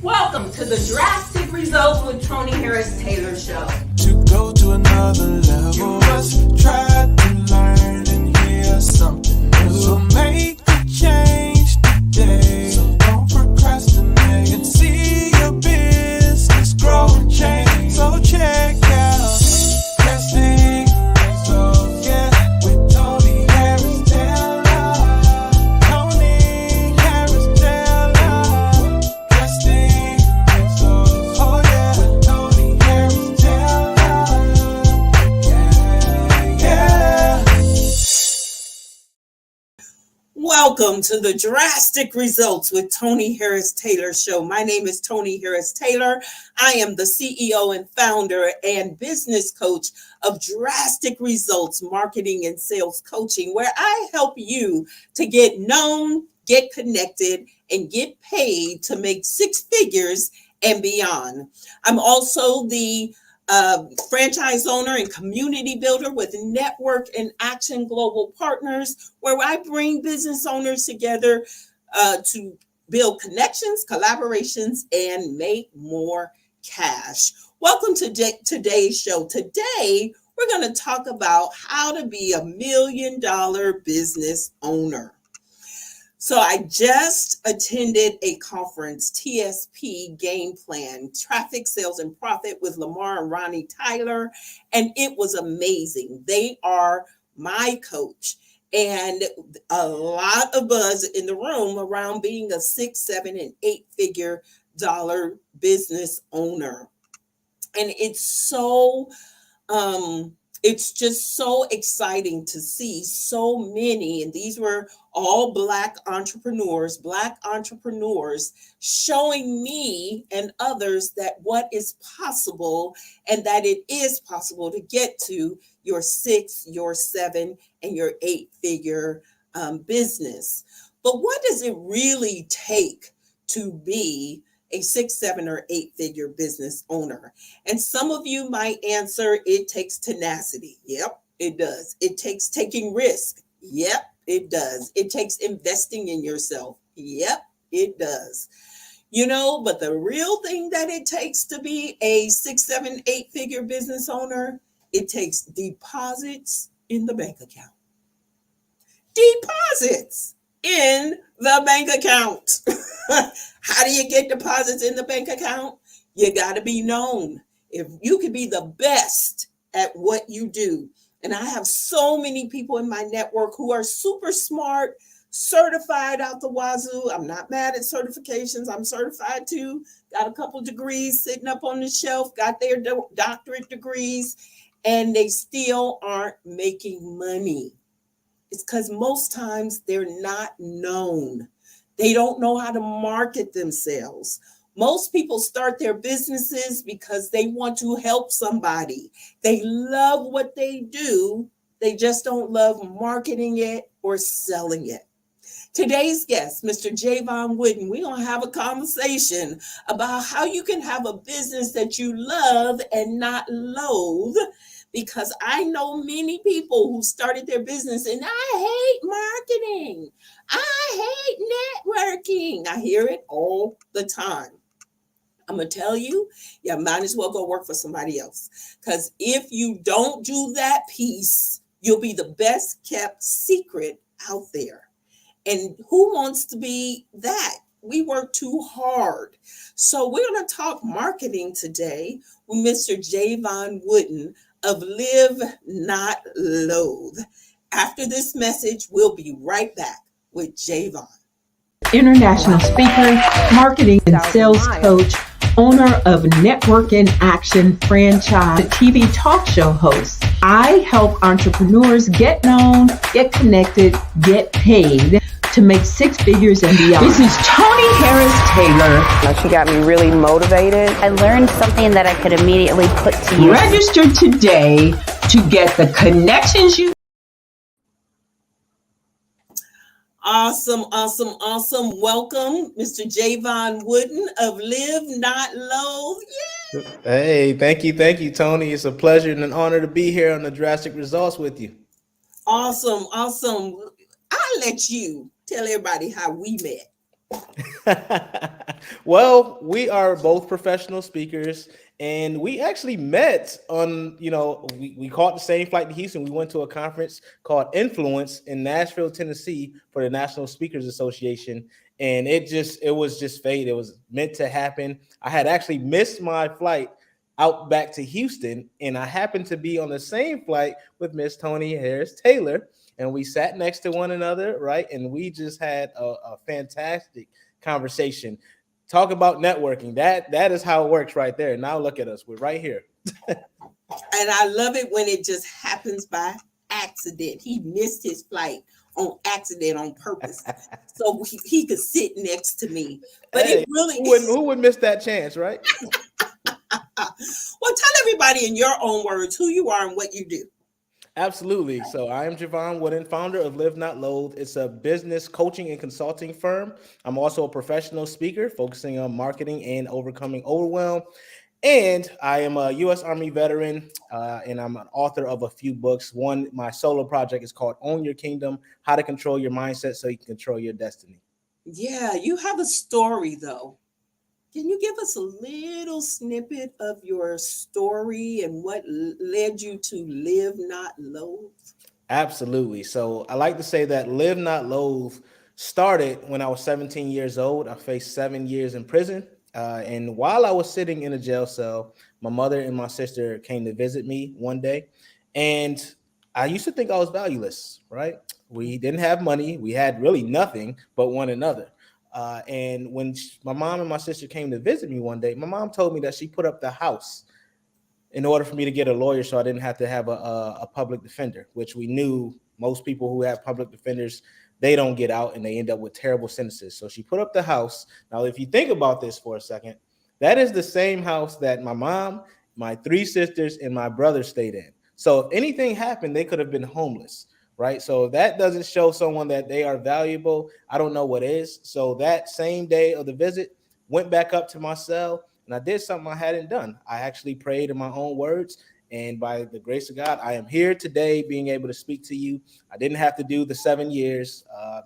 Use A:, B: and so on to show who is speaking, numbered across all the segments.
A: Welcome to the Drastic Results with Toni Harris Taylor show.
B: To go to another level, you must try to learn and hear something new. So make a change today. So don't procrastinate and see your business grow and change. So check out Drastic Results, yeah, with Toni Harris Taylor. Toni Harris Taylor. Drastic Results, oh yeah, with Toni Harris Taylor. Yeah, yeah.
A: Welcome to the Drastic Results with Toni Harris Taylor show. My name is Toni Harris Taylor. I am the CEO and founder and business coach of Drastic Results Marketing and Sales Coaching, where I help you to get known, get connected, and get paid to make six figures and beyond. I'm also the franchise owner and community builder with Network and Action Global Partners, where I bring business owners together to build connections, collaborations, and make more cash. Welcome to today's show. Today, we're going to talk about how to be a $1 million business owner. So I just attended a conference, TSP Game Plan, Traffic, Sales, and Profit with Lamar and Ronnie Tyler, and it was amazing. They are my coach, and a lot of buzz in the room around being a 6, 7, and 8-figure dollar business owner. And it's just so exciting to see so many, and these were all Black entrepreneurs showing me and others that what is possible, and that it is possible to get to your 6, your 7, and your 8-figure business. But what does it really take to be a 6, 7, or 8-figure business owner? And some of you might answer, it takes tenacity. Yep, it does. It takes taking risk. Yep, it does. It takes investing in yourself. Yep, it does. But the real thing that it takes to be a 6, 7, 8-figure business owner, it takes deposits in the bank account. Deposits in the bank account. How do you get deposits in the bank account? You got to be known. If you could be the best at what you do. And I have so many people in my network who are super smart, certified out the wazoo. I'm not mad at certifications. I'm certified too. Got a couple degrees sitting up on the shelf, got their doctorate degrees, and they still aren't making money. It's because most times they're not known. They don't know how to market themselves. Most people start their businesses because they want to help somebody. They love what they do. They just don't love marketing it or selling it. Today's guest, Mr. Jevon, we're going to have a conversation about how you can have a business that you love and not loathe. Because I know many people who started their business and I hate marketing. I hate networking. I hear it all the time. I'm going to tell you, you might as well go work for somebody else. Because if you don't do that piece, you'll be the best kept secret out there. And who wants to be that? We work too hard. So we're going to talk marketing today with Mr. Jevon Wooden of Live Not Loathe. After this message, we'll be right back with Jevon.
C: International speaker, marketing and sales coach, owner of Network and Action franchise, TV talk show host. I help entrepreneurs get known, get connected, get paid to make 6 figures and beyond. This is Toni Harris Taylor.
D: She got me really motivated.
E: I learned something that I could immediately put to use.
C: Register today to get the connections you.
A: Awesome. Welcome, Mr. Jevon Wooden of Live Not Loathe. Yeah.
F: Hey, thank you, Toni. It's a pleasure and an honor to be here on the Drastic Results with you.
A: Awesome. I'll let you tell everybody how we met.
F: Well, we are both professional speakers, and we actually met on, we caught the same flight to Houston. We went to a conference called Influence in Nashville, Tennessee for the National Speakers Association. And it was just fate. It was meant to happen. I had actually missed my flight out back to Houston, and I happened to be on the same flight with Miss Toni Harris Taylor, and we sat next to one another, right? And we just had a fantastic conversation. Talk about networking. That is how it works right there. Now look at us. We're right here.
A: And I love it when it just happens by accident. He missed his flight on accident on purpose so he could sit next to me. But
F: Hey,
A: it really
F: who would miss that chance, right?
A: Well, tell everybody in your own words who you are and what you do.
F: Absolutely. So I am Jevon Wooden, founder of Live Not Loathe. It's a business coaching and consulting firm. I'm also a professional speaker focusing on marketing and overcoming overwhelm. And I am a U.S. Army veteran, and I'm an author of a few books. One, my solo project is called Own Your Kingdom, How to Control Your Mindset So You Can Control Your Destiny.
A: Yeah, you have a story though. Can you give us a little snippet of your story and what led you to Live Not Loathe?
F: Absolutely. So I like to say that Live Not Loathe started when I was 17 years old. I faced 7 years in prison. And while I was sitting in a jail cell, my mother and my sister came to visit me one day. And I used to think I was valueless, right? We didn't have money. We had really nothing but one another. And when my mom and my sister came to visit me one day, my mom told me that she put up the house in order for me to get a lawyer so I didn't have to have a public defender, which we knew most people who have public defenders, they don't get out and they end up with terrible sentences. So she put up the house. Now, if you think about this for a second, that is the same house that my mom, my 3 sisters, and my brother stayed in. So if anything happened, they could have been homeless, right? So if that doesn't show someone that they are valuable, I don't know what is. So that same day of the visit, went back up to my cell, and I did something I hadn't done. I actually prayed in my own words. And by the grace of God, I am here today being able to speak to you. I didn't have to do the 7 years,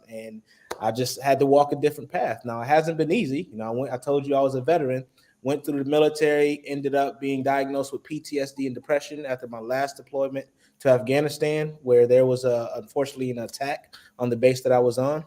F: and I just had to walk a different path. Now, it hasn't been easy. I told you I was a veteran, went through the military, ended up being diagnosed with PTSD and depression after my last deployment to Afghanistan, where there was, unfortunately, an attack on the base that I was on.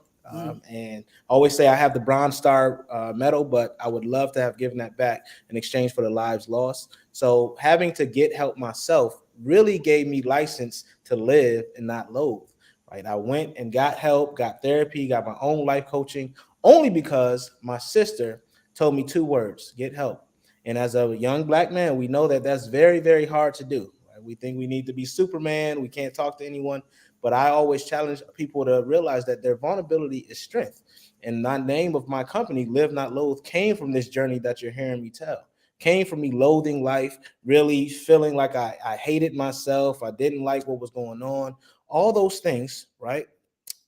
F: And I always say I have the Bronze Star medal, but I would love to have given that back in exchange for the lives lost. So having to get help myself really gave me license to live and not loathe, right? I went and got help, got therapy, got my own life coaching, only because my sister told me 2 words: get help. And as a young Black man, we know that that's very, very hard to do. Right? We think we need to be Superman. We can't talk to anyone. But I always challenge people to realize that their vulnerability is strength. And the name of my company, Live Not Loathe, came from this journey that you're hearing me tell. Came from me loathing life, really feeling like I hated myself. I didn't like what was going on. All those things, right?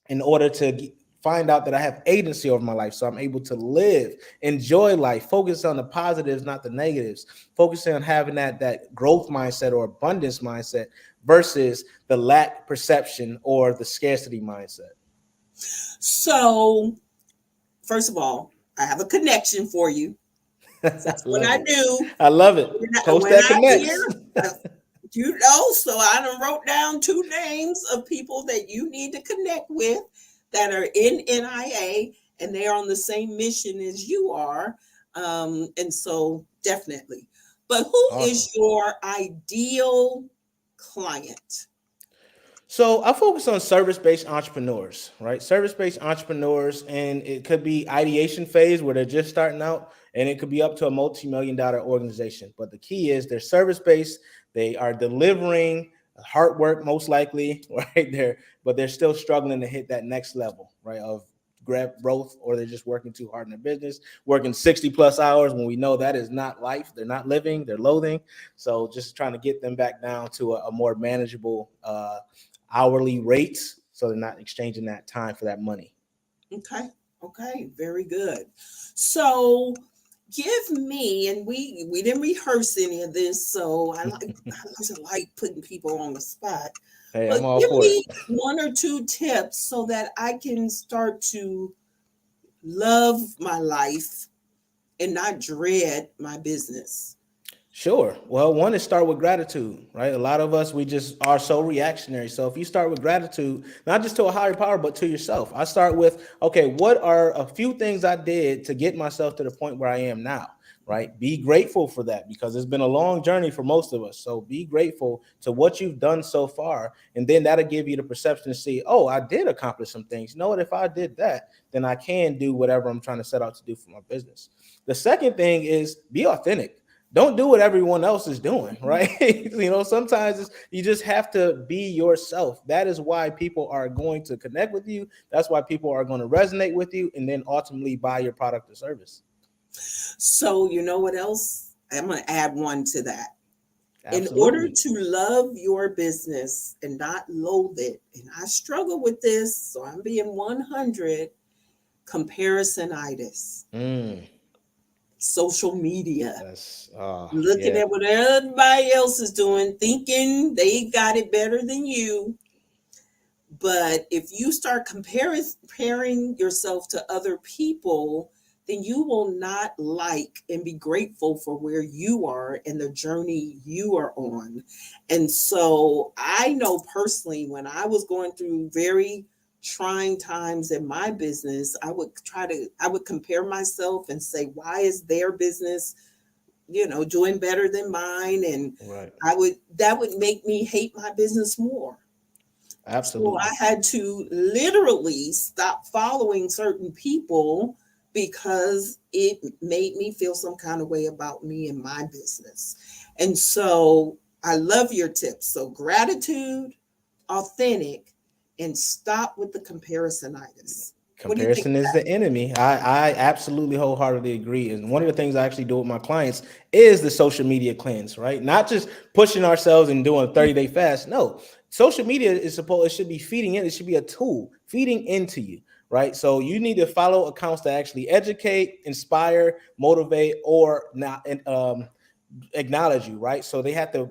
F: In order to find out that I have agency over my life. So I'm able to live, enjoy life, focus on the positives, not the negatives, focusing on having that growth mindset or abundance mindset versus the lack perception or the scarcity mindset.
A: So, first of all, I have a connection for you. That's what I do.
F: I love it. Post that
A: connects. So I done wrote down 2 names of people that you need to connect with that are in NIA, and they're on the same mission as you are. And so definitely. But who is your ideal client?
F: So I focus on service-based entrepreneurs, right? Service-based entrepreneurs, and it could be ideation phase where they're just starting out, and it could be up to a multi-million-dollar organization. But the key is they're service-based. They are delivering hard work, most likely, right? But they're still struggling to hit that next level, right? Of growth, or they're just working too hard in their business, working 60 plus hours when we know that is not life. They're not living, they're loathing. So just trying to get them back down to a more manageable hourly rates, so they're not exchanging that time for that money.
A: Okay, very good. So give me, and we didn't rehearse any of this, so I doesn't like putting people on the spot.
F: Hey,
A: but
F: I'm all
A: give
F: for
A: me
F: it.
A: 1 or 2 tips so that I can start to love my life and not dread my business?
F: Sure. Well, one is start with gratitude, right? A lot of us, we just are so reactionary. So if you start with gratitude, not just to a higher power, but to yourself, I start with, okay, what are a few things I did to get myself to the point where I am now, right? Be grateful for that because it's been a long journey for most of us. So be grateful to what you've done so far. And then that'll give you the perception to see, oh, I did accomplish some things. You know what? If I did that, then I can do whatever I'm trying to set out to do for my business. The second thing is be authentic. Don't do what everyone else is doing, right? Sometimes you just have to be yourself. That is why people are going to connect with you. That's why people are going to resonate with you and then ultimately buy your product or service.
A: So you know what else? I'm going to add one to that.
F: Absolutely.
A: In order to love your business and not loathe it, and I struggle with this, so I'm being 100, comparisonitis. Social media. Looking at what everybody else is doing, thinking they got it better than you. But if you start comparing yourself to other people, then you will not like and be grateful for where you are and the journey you are on. And so I know personally, when I was going through very trying times in my business, I would compare myself and say, why is their business, doing better than mine? And
F: right.
A: that would make me hate my business more.
F: Absolutely.
A: So I had to literally stop following certain people because it made me feel some kind of way about me and my business. And so I love your tips. So gratitude, authentic, and stop with the comparisonitis.
F: Comparison is the enemy. I absolutely wholeheartedly agree. And one of the things I actually do with my clients is the social media cleanse, right? Not just pushing ourselves and doing a 30-day fast. No, social media it should be feeding in. It should be a tool feeding into you, right? So you need to follow accounts that actually educate, inspire, motivate, or not acknowledge you, right? So they have to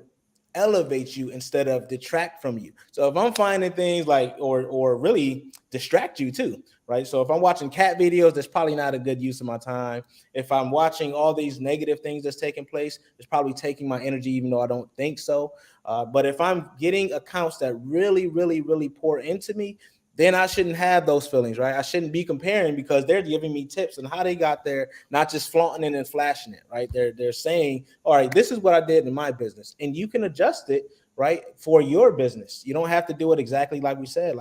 F: elevate you instead of detract from you. So if I'm finding things like or really distract you too, right? So if I'm watching cat videos, that's probably not a good use of my time. If I'm watching all these negative things that's taking place, it's probably taking my energy, even though I don't think so. But if I'm getting accounts that really, really, really pour into me, then I shouldn't have those feelings, right? I shouldn't be comparing because they're giving me tips on how they got there, not just flaunting it and flashing it, right? They're saying, all right, this is what I did in my business, and you can adjust it, right, for your business. You don't have to do it exactly like we said,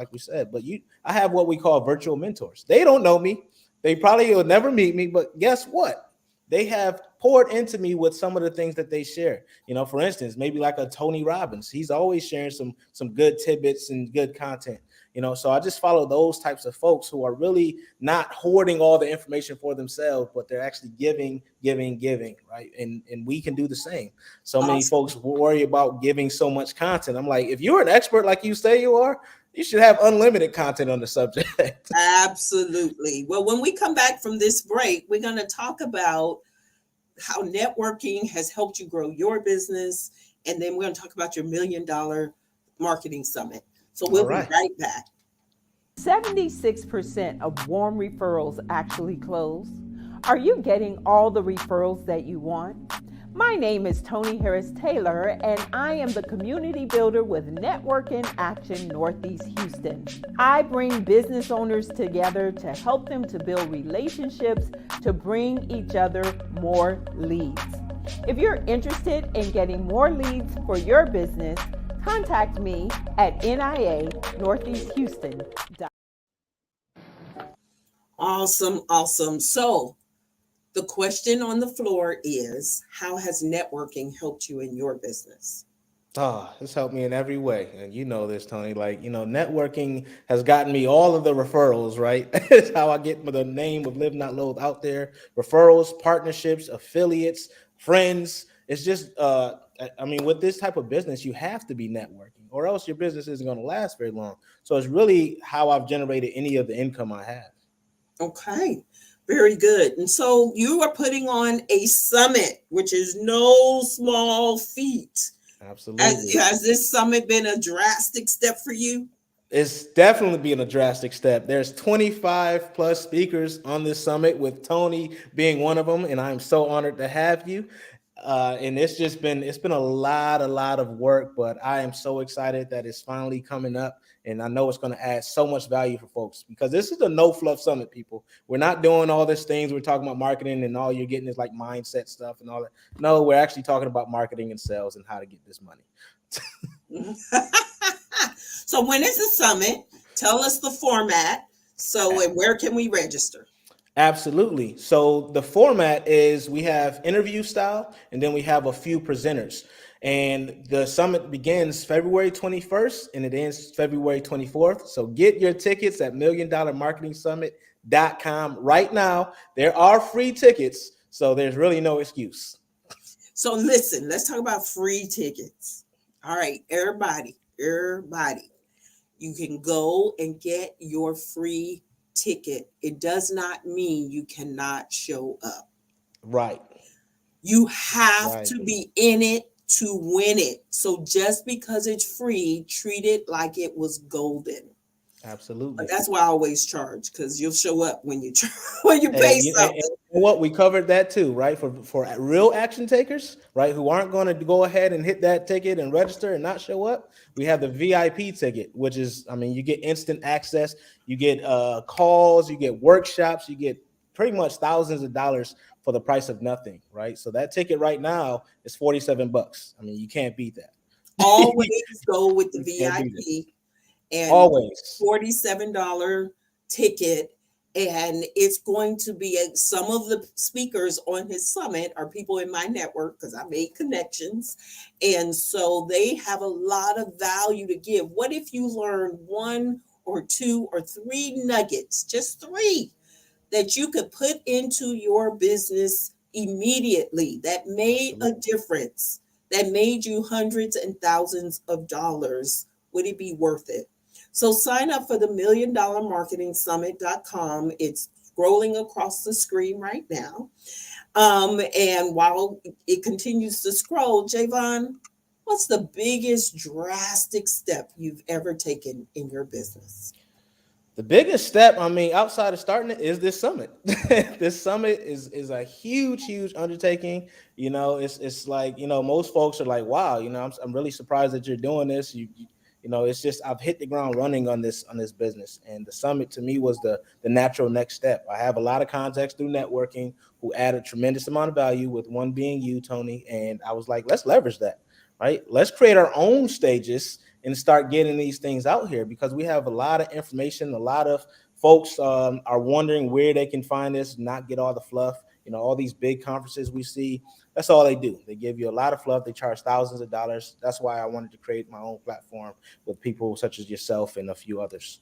F: but I have what we call virtual mentors. They don't know me. They probably will never meet me, but guess what? They have poured into me with some of the things that they share. For instance, maybe like a Tony Robbins. He's always sharing some good tidbits and good content. So I just follow those types of folks who are really not hoarding all the information for themselves, but they're actually giving, right? And we can do the same. So many folks worry about giving so much content. I'm like, if you're an expert like you say you are, you should have unlimited content on the subject.
A: Absolutely. Well, when we come back from this break, we're going to talk about how networking has helped you grow your business. And then we're going to talk about your $1 Million Marketing Summit. So we'll be right back.
C: 76% of warm referrals actually close. Are you getting all the referrals that you want? My name is Toni Harris Taylor, and I am the community builder with Network in Action Northeast Houston. I bring business owners together to help them to build relationships to bring each other more leads. If you're interested in getting more leads for your business, contact me at NIA-Northeast-Houston.
A: Awesome. So the question on the floor is, how has networking helped you in your business?
F: It's helped me in every way. And you know this, Toni, networking has gotten me all of the referrals, right? It's how I get the name of Live Not Loathe out there. Referrals, partnerships, affiliates, friends. It's just, with this type of business, you have to be networking or else your business isn't going to last very long. So it's really how I've generated any of the income I have. Okay.
A: Very good. And so you are putting on a summit, which is no small feat.
F: Absolutely.
A: Has this summit been a drastic step for you?
F: It's definitely being a drastic step. There's 25 plus speakers on this summit, with Toni being one of them, and I'm so honored to have you. And it's been a lot of work, but I am so excited that it's finally coming up, and I know it's going to add so much value for folks, because this is a no fluff summit. People, we're not doing all these things. We're talking about marketing, and all you're getting is like mindset stuff and all that. No, we're actually talking about marketing and sales and how to get this money.
A: So when is the summit? Tell us the format. So, and where can we register?
F: Absolutely. So the format is we have interview style, and then we have a few presenters. And the summit begins February 21st and it ends February 24th. So get your tickets at $1,000,000marketingsummit.com right now. There are free tickets, so there's really no excuse.
A: So listen, let's talk about free tickets. All right, everybody. You can go and get your free ticket. It does not mean you cannot show up.
F: Right.
A: You have to be in it to win it. So just because it's free, treat it like it was golden.
F: Absolutely.
A: But that's why I always charge, because you'll show up when you pay something.
F: And what we covered that too, right? For real action takers, right, who aren't going to go ahead and hit that ticket and register and not show up, we have the VIP ticket, which is, I mean, you get instant access, you get calls, you get workshops, you get pretty much thousands of dollars for the price of nothing, right? So that ticket right now is $47. I mean, you can't beat that.
A: Always go with the VIP. And
F: always
A: $47 ticket, and it's going to be some of the speakers on his summit are people in my network, because I made connections, and so they have a lot of value to give. What if you learn 1 or 2 or 3 nuggets, just 3, that you could put into your business immediately, that made a difference, that made you hundreds and thousands of dollars? Would it be worth it? So sign up for the $1,000,000marketingsummit.com. It's scrolling across the screen right now. And while it continues to scroll, Jevon, what's the biggest drastic step you've ever taken in your business?
F: The biggest step, I mean, outside of starting it, is this summit. This summit is a huge undertaking. You know, it's like, you know, most folks are like, wow, you know, I'm really surprised that you're doing this. You know, it's just, I've hit the ground running on this business, and the summit to me was the natural next step. I have a lot of contacts through networking who add a tremendous amount of value, with one being you, Toni. And I was like, let's leverage that, right? Let's create our own stages and start getting these things out here, because we have a lot of information. A lot of folks are wondering where they can find this, not get all the fluff. You know, all these big conferences we see, that's all they do. They give you a lot of fluff. They charge thousands of dollars. That's why I wanted to create my own platform with people such as yourself and a few others.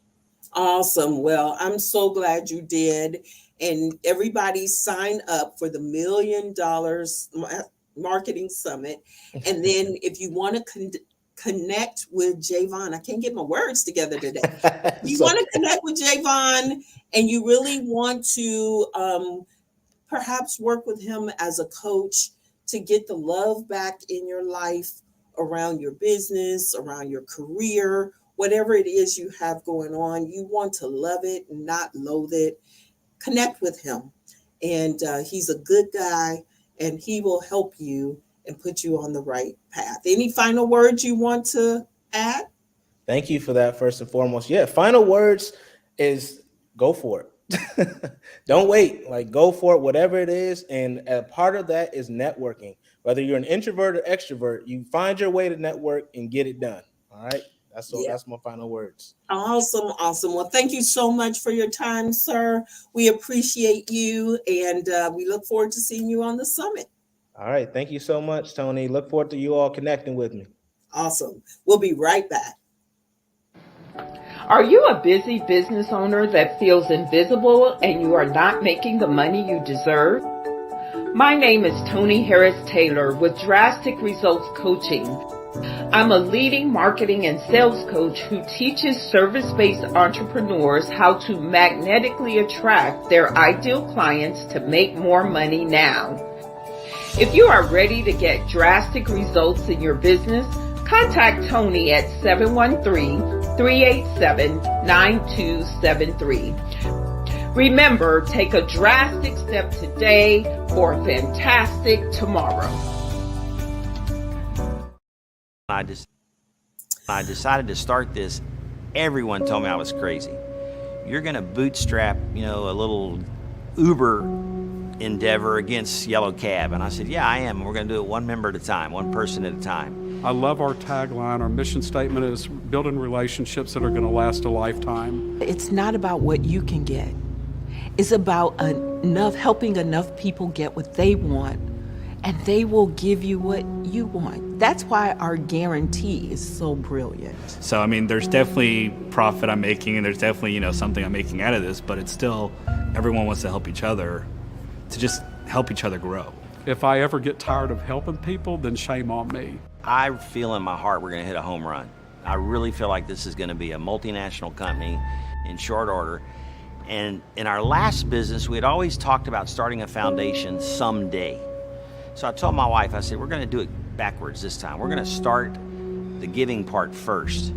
A: Awesome. Well, I'm so glad you did. And everybody sign up for the $1,000,000 Marketing Summit. And then if you want to connect with Jevon, I can't get my words together today. You want to connect with Jevon, and you really want to perhaps work with him as a coach to get the love back in your life, around your business, around your career, whatever it is you have going on. You want to love it, not loathe it. Connect with him. And he's a good guy, and he will help you and put you on the right path. Any final words you want to add?
F: Thank you for that, first and foremost. Yeah, final words is go for it. Don't wait, like go for it, whatever it is. And a part of that is networking. Whether you're an introvert or extrovert, you find your way to network and get it done. All right. That's my final words.
A: Awesome. Well, thank you so much for your time, sir. We appreciate you, and we look forward to seeing you on the summit.
F: All right. Thank you so much, Toni. Look forward to you all connecting with me.
A: Awesome. We'll be right back.
C: Are you a busy business owner that feels invisible and you are not making the money you deserve? My name is Toni Harris Taylor with Drastic Results Coaching. I'm a leading marketing and sales coach who teaches service-based entrepreneurs how to magnetically attract their ideal clients to make more money now. If you are ready to get drastic results in your business, contact Toni at 713 387-9273. Remember, take a drastic step today for a fantastic tomorrow.
G: I decided to start this. Everyone told me I was crazy. You're going to bootstrap, a little Uber endeavor against Yellow Cab. And I said, yeah, I am. We're going to do it one member at a time, one person at a time.
H: I love our tagline. Our mission statement is building relationships that are going to last a lifetime.
I: It's not about what you can get. It's about helping enough people get what they want, and they will give you what you want. That's why our guarantee is so brilliant.
J: So, I mean, there's definitely profit I'm making, and there's definitely, something I'm making out of this, but it's still, everyone wants to help each other, to just help each other grow.
H: If I ever get tired of helping people, then shame on me.
G: I feel in my heart we're going to hit a home run. I really feel like this is going to be a multinational company in short order. And in our last business, we had always talked about starting a foundation someday. So I told my wife, I said, we're going to do it backwards this time. We're going to start the giving part first.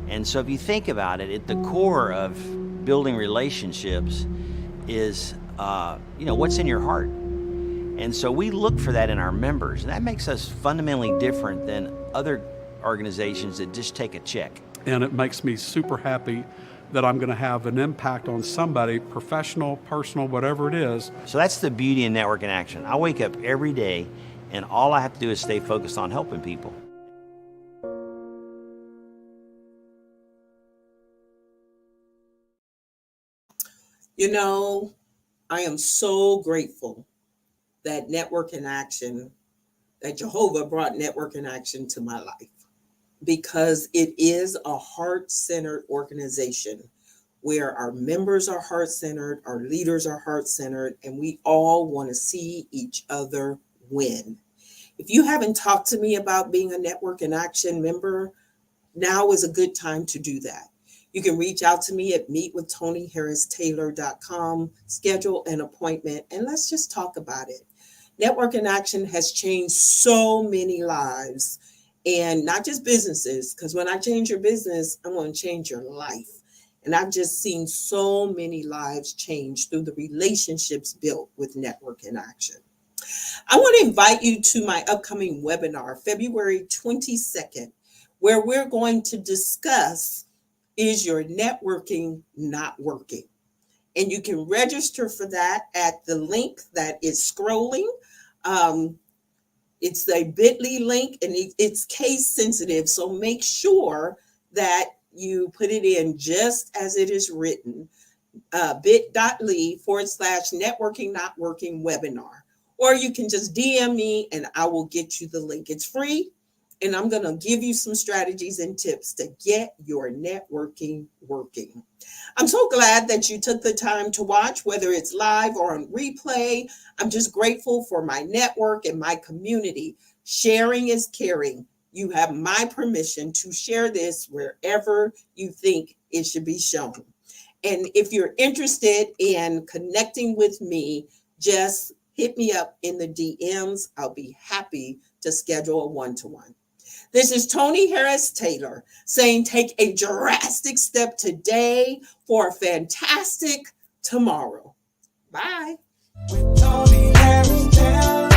G: And so if you think about it, at the core of building relationships is, what's in your heart. And so we look for that in our members. And that makes us fundamentally different than other organizations that just take a check.
H: And it makes me super happy that I'm going to have an impact on somebody, professional, personal, whatever it is.
G: So that's the beauty in Network in Action. I wake up every day, and all I have to do is stay focused on helping people.
A: I am so grateful that Network in Action, that Jehovah brought Network in Action to my life, because it is a heart-centered organization where our members are heart-centered, our leaders are heart-centered, and we all want to see each other win. If you haven't talked to me about being a Network in Action member, now is a good time to do that. You can reach out to me at meetwithtoniharristaylor.com, schedule an appointment, and let's just talk about it. Network in Action has changed so many lives. And not just businesses, because when I change your business, I want to change your life. And I've just seen so many lives change through the relationships built with Network in Action. I want to invite you to my upcoming webinar, February 22nd, where we're going to discuss, is your networking not working? And you can register for that at the link that is scrolling. It's a bit.ly link, and it's case sensitive. So make sure that you put it in just as it is written, bit.ly/networking not working webinar. Or you can just DM me and I will get you the link. It's free. And I'm going to give you some strategies and tips to get your networking working. I'm so glad that you took the time to watch, whether it's live or on replay. I'm just grateful for my network and my community. Sharing is caring. You have my permission to share this wherever you think it should be shown. And if you're interested in connecting with me, just hit me up in the DMs. I'll be happy to schedule a one-to-one. This is Toni Harris Taylor saying take a drastic step today for a fantastic tomorrow. Bye.
B: With Toni Harris Taylor.